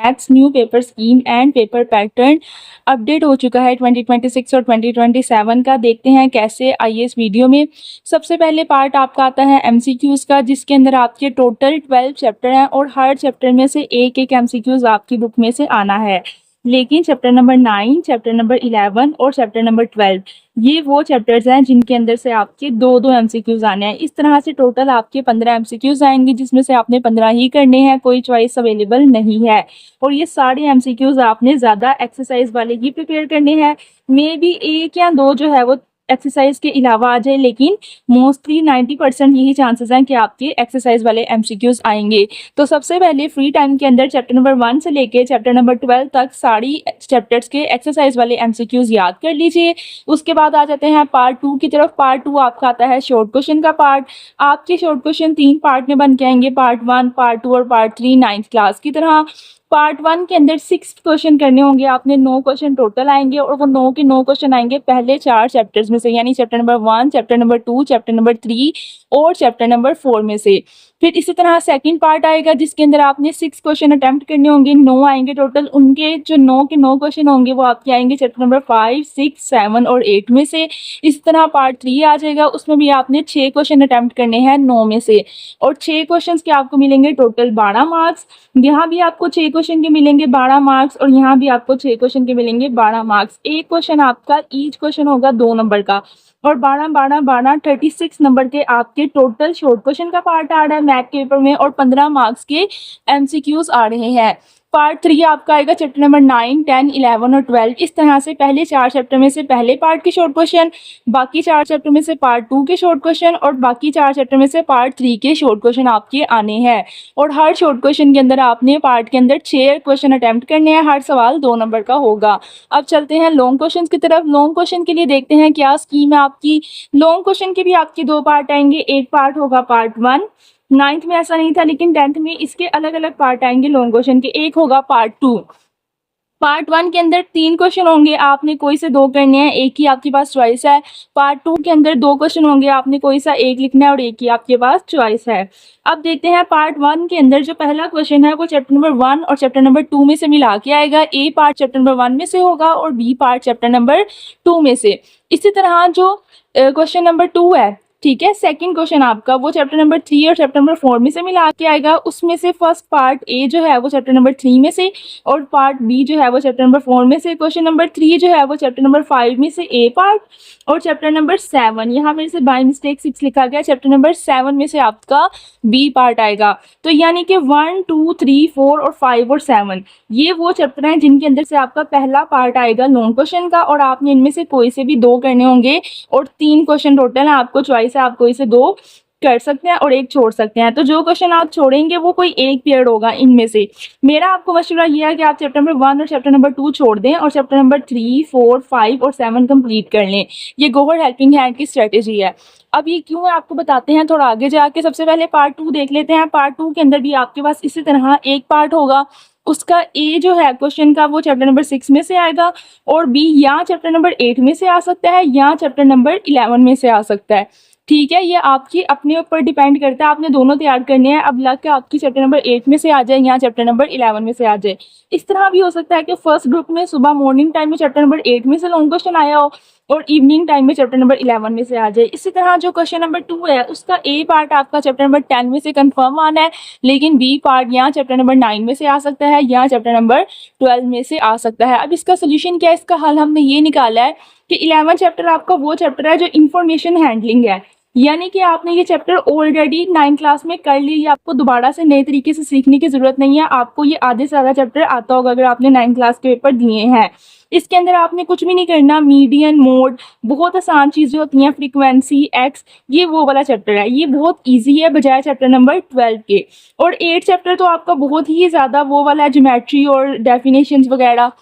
Maths new paper scheme and paper pattern update हो चुका है 2026 और 2027 का। देखते हैं कैसे आइए इस वीडियो में। सबसे पहले पार्ट आपका आता है एमसीक्यूज़ का, जिसके अंदर आपके टोटल 12 चैप्टर हैं और हर चैप्टर में से एक एक एमसीक्यूज़ आपकी बुक में से आना है। लेकिन चैप्टर नंबर 9, चैप्टर नंबर 11 और चैप्टर नंबर 12 ये वो चैप्टर्स हैं जिनके अंदर से आपके दो दो एमसीक्यूज़ आने हैं। इस तरह से टोटल आपके 15 एमसीक्यूज़ आएंगे, जिसमें से आपने 15 ही करने हैं, कोई चॉइस अवेलेबल नहीं है। और ये सारे एमसीक्यूज़ आपने ज़्यादा एक्सरसाइज वाले ही प्रिपेयर करने हैं। मे बी एक या दो जो है वो एक्सरसाइज के अलावा आ जाए, लेकिन मोस्टली 90% यही चांसेस हैं कि आपके एक्सरसाइज वाले एमसीक्यूज़ आएंगे। तो सबसे पहले फ्री टाइम के अंदर चैप्टर नंबर 1 से लेके चैप्टर नंबर 12 तक सारी चैप्टर्स के एक्सरसाइज वाले एमसीक्यूज़ याद कर लीजिए। उसके बाद आ जाते हैं पार्ट 2 की तरफ। पार्ट 2 आपका आता है शॉर्ट क्वेश्चन का पार्ट। आपके शॉर्ट क्वेश्चन 3 पार्ट में बन के आएंगे, पार्ट 1, पार्ट 2 और पार्ट 3 9th क्लास की तरह। पार्ट 1 के अंदर 6 क्वेश्चन करने होंगे आपने, 9 क्वेश्चन टोटल आएंगे और वो 9 के 9 क्वेश्चन आएंगे पहले 4 चैप्टर्स में से, यानी chapter number 1, chapter number 2, chapter number 3 और चैप्टर नंबर 4 में से। फिर इसी तरह सेकंड पार्ट आएगा जिसके अंदर आपने 6 क्वेश्चन अटेम्प्ट करने होंगे, 9 आएंगे टोटल। उनके जो 9 के 9 क्वेश्चन होंगे वो आपके आएंगे चैप्टर नंबर 5, 6, 7 और 8 में से। इस तरह पार्ट 3 आ जाएगा, उसमें भी आपने 6 क्वेश्चन अटेम्प्ट करने हैं 9 में से, और 6 क्वेश्चन के आपको मिलेंगे टोटल 12 मार्क्स। यहाँ भी आपको 6 क्वेश्चन के मिलेंगे 12 मार्क्स और यहाँ भी आपको 6 क्वेश्चन के मिलेंगे 12 मार्क्स। एक क्वेश्चन आपका ईच क्वेश्चन होगा 2 नंबर का, और 12 12 12 36 नंबर के आपके टोटल शॉर्ट क्वेश्चन का पार्ट आ रहा है मैथ के पेपर में, और 15 मार्क्स के एमसीक्यूज आ रहे हैं। पार्ट 3 आपका आएगा चैप्टर नंबर 9, 10, 11 और 12। इस तरह से पहले 4 चैप्टर में से पहले पार्ट के शॉर्ट क्वेश्चन, बाकी 4 चैप्टर में से पार्ट 2 के शॉर्ट क्वेश्चन और बाकी 4 चैप्टर में से पार्ट 3 के शॉर्ट क्वेश्चन आपके आने हैं। और हर शॉर्ट क्वेश्चन के अंदर आपने पार्ट के अंदर 6 क्वेश्चन अटेम्प्ट करने हैं, हर सवाल 2 नंबर का होगा। अब चलते हैं लॉन्ग क्वेश्चन की तरफ। लॉन्ग क्वेश्चन के लिए देखते हैं क्या स्कीम है आपकी। लॉन्ग क्वेश्चन के भी आपके 2 पार्ट आएंगे। एक पार्ट होगा पार्ट 1, 9th में ऐसा नहीं था लेकिन 10th में इसके अलग अलग पार्ट आएंगे लॉन्ग क्वेश्चन के। एक होगा पार्ट 2। पार्ट 1 के अंदर 3 क्वेश्चन होंगे, आपने कोई से 2 करने हैं, एक ही आपके पास चॉइस है। पार्ट 2 के अंदर 2 क्वेश्चन होंगे, आपने कोई सा एक लिखना है और एक ही आपके पास चॉइस है। अब देखते हैं पार्ट 1 के अंदर जो पहला क्वेश्चन है वो चैप्टर नंबर 1 और चैप्टर नंबर 2 में से मिला के आएगा। ए पार्ट चैप्टर नंबर 1 में से होगा और बी पार्ट चैप्टर नंबर 2 में से। इसी तरह जो क्वेश्चन नंबर 2 है, ठीक है, सेकंड क्वेश्चन आपका वो चैप्टर नंबर 3 और चैप्टर नंबर 4 में से मिला के आएगा। उसमें से फर्स्ट पार्ट ए जो है वो चैप्टर नंबर 3 में से, और पार्ट बी जो है वो चैप्टर नंबर 4 में से। क्वेश्चन नंबर 3 जो है वो चैप्टर नंबर 5 में से ए पार्ट, और चैप्टर नंबर 7, यहाँ मेरे से बाय मिस्टेक 6 लिखा गया, चैप्टर नंबर 7 में से आपका बी पार्ट आएगा। तो यानी कि 1, 2, 3, 4 और 5 और 7 ये वो चैप्टर हैं जिनके अंदर से आपका पहला पार्ट आएगा लॉन्ग क्वेश्चन का, और आपने इनमें से कोई से भी 2 करने होंगे, और 3 क्वेश्चन टोटल है, आपको चॉइस है, आप कोई से 2 कर सकते हैं और एक छोड़ सकते हैं। तो जो क्वेश्चन आप छोड़ेंगे वो कोई एक पीरियड होगा इनमें से। मेरा आपको मशवरा ये है कि आप चैप्टर नंबर 1 और चैप्टर नंबर 2 छोड़ दें और चैप्टर नंबर 3, 4, 5 और 7 कंप्लीट कर लें। ये गोवर हेल्पिंग हैंड की स्ट्रेटेजी है। अब ये क्यों है आपको बताते हैं थोड़ा आगे जाके। सबसे पहले पार्ट 2 देख लेते हैं। पार्ट 2 के अंदर भी आपके पास इसी तरह एक पार्ट होगा, उसका ए जो है क्वेश्चन का वो चैप्टर नंबर 6 में से आएगा, और बी या चैप्टर नंबर 8 में से आ सकता है या चैप्टर नंबर 11 में से आ सकता है। ठीक है, ये आपकी अपने ऊपर डिपेंड करता है, आपने दोनों तैयार करने हैं। अब लग के आपकी चैप्टर नंबर 8 में से आ जाए या चैप्टर नंबर 11 में से आ जाए। इस तरह भी हो सकता है कि फर्स्ट ग्रुप में सुबह मॉर्निंग टाइम में चैप्टर नंबर 8 में से लॉन्ग क्वेश्चन आया हो और इवनिंग टाइम में चैप्टर नंबर 11 में से आ जाए। इसी तरह जो क्वेश्चन नंबर 2 है उसका ए पार्ट आपका चैप्टर नंबर 10 में से कंफर्म आना है, लेकिन बी पार्ट या चैप्टर नंबर 9 में से आ सकता है या चैप्टर नंबर 12 में से आ सकता है। अब इसका सोल्यूशन क्या है, इसका हल हमने ये निकाला है कि 11 चैप्टर आपका वो चैप्टर है जो इंफॉर्मेशन हैंडलिंग है, यानी कि आपने ये चैप्टर ऑलरेडी 9th क्लास में कर ली, ये आपको दोबारा से नए तरीके से सीखने की जरूरत नहीं है। आपको ये आधे से ज़्यादा चैप्टर आता होगा अगर आपने 9th क्लास के पेपर दिए हैं। इसके अंदर आपने कुछ भी नहीं करना, मीडियन, मोड, बहुत आसान चीज़ें होती हैं, फ्रीक्वेंसी, एक्स, ये वो वाला चैप्टर है, ये बहुत ईजी है बजाय चैप्टर नंबर 12 के। और 8 चैप्टर तो आपका बहुत ही ज़्यादा वो वाला है, ज्योमेट्री और डेफिनेशंस वगैरह।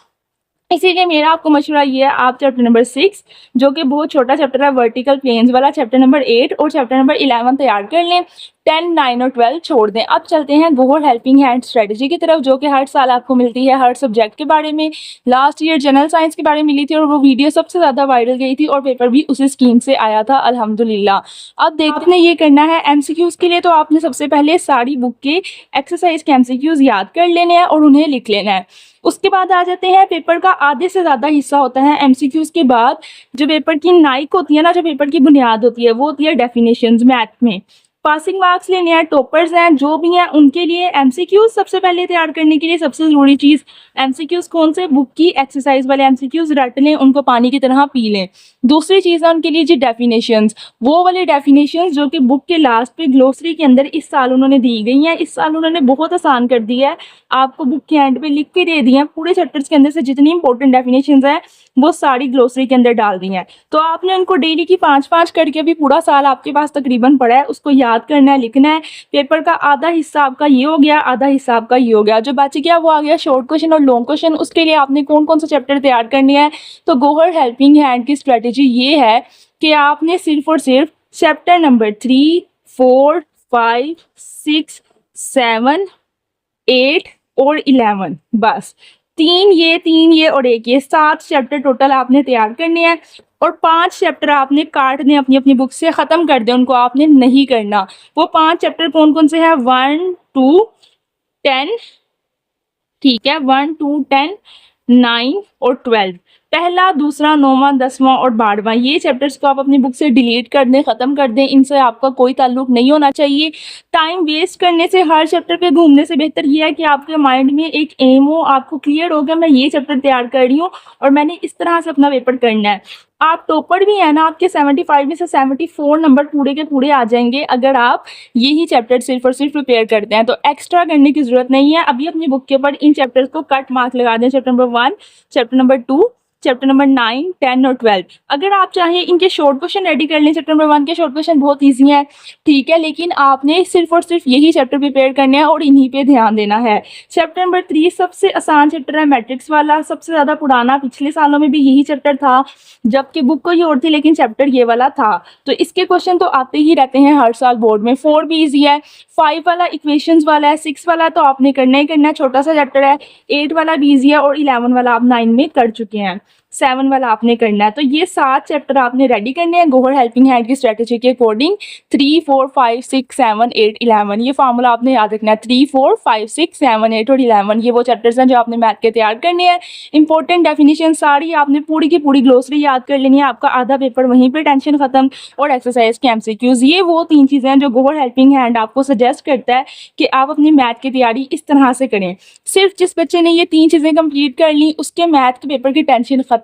इसीलिए मेरा आपको मशवरा ये है, आप चैप्टर नंबर 6 जो कि बहुत छोटा चैप्टर है, वर्टिकल प्लेन्स वाला, चैप्टर नंबर 8 और चैप्टर नंबर 11 तैयार कर लें। 10, 9 और 12 छोड़ दें। अब चलते हैं गौहर हेल्पिंग हैंड स्ट्रेटजी की तरफ, जो कि हर साल आपको मिलती है हर सब्जेक्ट के बारे में। लास्ट ईयर जनरल साइंस के बारे में मिली थी और वो वीडियो सबसे ज़्यादा वायरल गई थी और पेपर भी उसी स्कीम से आया था अल्हम्दुलिल्लाह। अब देखते हैं ये करना है एमसीक्यूज़ के लिए, तो आपने सबसे पहले सारी बुक के एक्सरसाइज के एमसीक्यूज़ याद कर लेने हैं और उन्हें लिख लेना है। उसके बाद आ जाते हैं पेपर का आधे से ज़्यादा हिस्सा होता है एमसीक्यूज़ के बाद। जो पेपर की नाइक होती है ना, जो पेपर की बुनियाद होती है, वो होती है डेफिनेशंस मैथ में। पासिंग मार्क्स लेने हैं, टॉपर्स हैं जो भी हैं उनके लिए एमसीक्यूज सबसे पहले तैयार करने के लिए सबसे ज़रूरी चीज़ एमसीक्यूज कौन से, बुक की एक्सरसाइज वाले एमसीक्यूज रट लें, उनको पानी की तरह पी लें। दूसरी चीज़ है उनके लिए जी डेफिनेशंस, वो वाले डेफिनेशंस जो कि बुक के लास्ट पे ग्लोसरी के अंदर इस साल उन्होंने दी गई हैं। इस साल उन्होंने बहुत आसान कर दिया है, आपको बुक के एंड पे लिख के दे दिए हैं। पूरे चैप्टर्स के अंदर से जितनी इंपॉर्टेंट डेफिनेशंस हैं वो सारी ग्लोसरी के अंदर डाल दी हैं। तो आपने उनको डेली की 5-5 करके अभी पूरा साल आपके पास तकरीबन पड़ा है, उसको याद करना है, लिखना है। पेपर का आधा हिस्सा आपका ये हो गया, आधा हिस्सा आपका ये हो गया। जो बच गया वो आ गया शॉर्ट क्वेश्चन और लॉन्ग क्वेश्चन। उसके लिए आपने कौन कौन सा चैप्टर तैयार करने हैं, तो गौहर हेल्पिंग हैंड की स्ट्रेटेजी ये है कि आपने सिर्फ और सिर्फ चैप्टर नंबर 3, 4, 5, 6, 7, 8 और 11, बस तीन ये और एक ये 7 चैप्टर टोटल आपने तैयार करने हैं। और 5 चैप्टर आपने काट दें, अपनी अपनी बुक से ख़त्म कर दें, उनको आपने नहीं करना। वो 5 चैप्टर कौन कौन से हैं, 1 to 10, ठीक है, 1 to 10, 9 और 12। पहला, दूसरा, 9वां, 10वां और 12वां, ये चैप्टर्स को आप अपनी बुक से डिलीट कर दें, ख़त्म कर दें। इनसे आपका कोई ताल्लुक नहीं होना चाहिए। टाइम वेस्ट करने से, हर चैप्टर पे घूमने से बेहतर ये है कि आपके माइंड में एक एम हो, आपको क्लियर हो गया मैं ये चैप्टर तैयार कर रही हूँ और मैंने इस तरह से अपना पेपर करना है। आप टॉपर भी है ना, आपके 75 में से 74 नंबर पूरे के पूरे आ जाएंगे अगर आप यही चैप्टर सिर्फ और सिर्फ प्रिपेयर करते हैं। तो एक्स्ट्रा करने की जरूरत नहीं है। अभी अपनी बुक के ऊपर इन चैप्टर्स को कट मार्क लगा दें, chapter number 1, chapter number 2, chapter number 9, 10 और 12। अगर आप चाहें इनके शॉर्ट क्वेश्चन रेडी कर लें, चैप्टर नंबर 1 के शॉर्ट क्वेश्चन बहुत ईजी हैं, ठीक है, लेकिन आपने सिर्फ और सिर्फ यही चैप्टर प्रिपेयर करने हैं और इन्हीं पे ध्यान देना है। चैप्टर नंबर 3 सबसे आसान चैप्टर है, मैट्रिक्स वाला, सबसे ज़्यादा पुराना, पिछले सालों में भी यही चैप्टर था, जबकि बुक कोई और थी लेकिन चैप्टर ये वाला था। तो इसके क्वेश्चन तो आते ही रहते हैं हर साल बोर्ड में। 4 भी ईजी है, 5 वाला इक्वेशंस वाला है, 6 वाला तो आपने करना ही करना है, छोटा सा चैप्टर है, 8 वाला भी ईजी है और 11 वाला आप 9 में कर चुके हैं, 7 वाला आपने करना है। तो ये 7 चैप्टर आपने रेडी करने हैं गौहर हेल्पिंग हैंड की स्ट्रेटेजी के अकॉर्डिंग। 3, 4, 5, 6, 7, 8, 11, ये फार्मूला आपने याद रखना है। 3, 4, 5, 6, 7, 8 और 11, ये वो चैप्टर्स हैं जो आपने मैथ के तैयार करने हैं। इंपॉर्टेंट डेफिनेशन सारी आपने पूरी की पूरी ग्लोसरी याद कर लेनी है, आपका आधा पेपर वहीं पे टेंशन खत्म। और एक्सरसाइज के एमसीक्यूज, ये वो 3 चीज़ें हैं जो गौहर हेल्पिंग हैंड आपको सजेस्ट करता है कि आप अपनी मैथ की तैयारी इस तरह से करें। सिर्फ जिस बच्चे ने ये 3 चीज़ें कंप्लीट कर ली उसके मैथ के पेपर की टेंशन खत्म।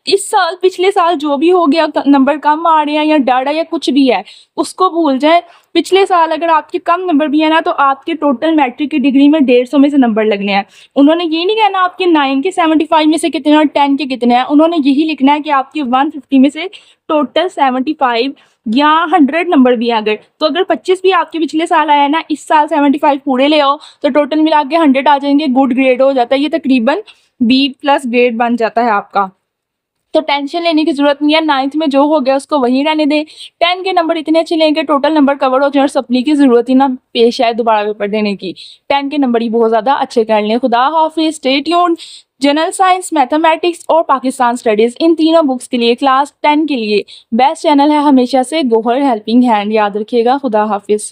इस साल पिछले साल जो भी हो गया, नंबर कम आ रहे हैं या डर है या कुछ भी है, उसको भूल जाए। पिछले साल अगर आपके कम नंबर भी है ना, तो आपके टोटल मैट्रिक की डिग्री में 150 में से नंबर लगने हैं। उन्होंने ये नहीं कहना आपके 9 के 75 में से कितने और 10 के कितने हैं, उन्होंने यही लिखना है कि आपके 150 में से टोटल 75 या 100 नंबर भी आ गए। तो अगर 25 भी आपके पिछले साल आया है ना, इस साल 75 पूरे ले आओ तो टोटल मिला के 100 आ जाएंगे, गुड ग्रेड हो जाता है, ये तकरीबन B+ ग्रेड बन जाता है आपका। तो टेंशन लेने की जरूरत नहीं है, 9th में जो हो गया उसको वहीं रहने दें। 10 के नंबर इतने अच्छे लेंगे, टोटल नंबर कवर हो जाए और सप्ली की जरूरत ही ना पेश आए दोबारा पेपर देने की। 10 के नंबर ही बहुत ज़्यादा अच्छे कर लें। खुदा हाफिज़, stay tuned. General science, mathematics और पाकिस्तान स्टडीज़, इन तीनों बुक्स के लिए क्लास 10 के लिए बेस्ट चैनल है हमेशा से गौहर हेल्पिंग हैंड, याद रखिएगा। खुदा हाफिज़।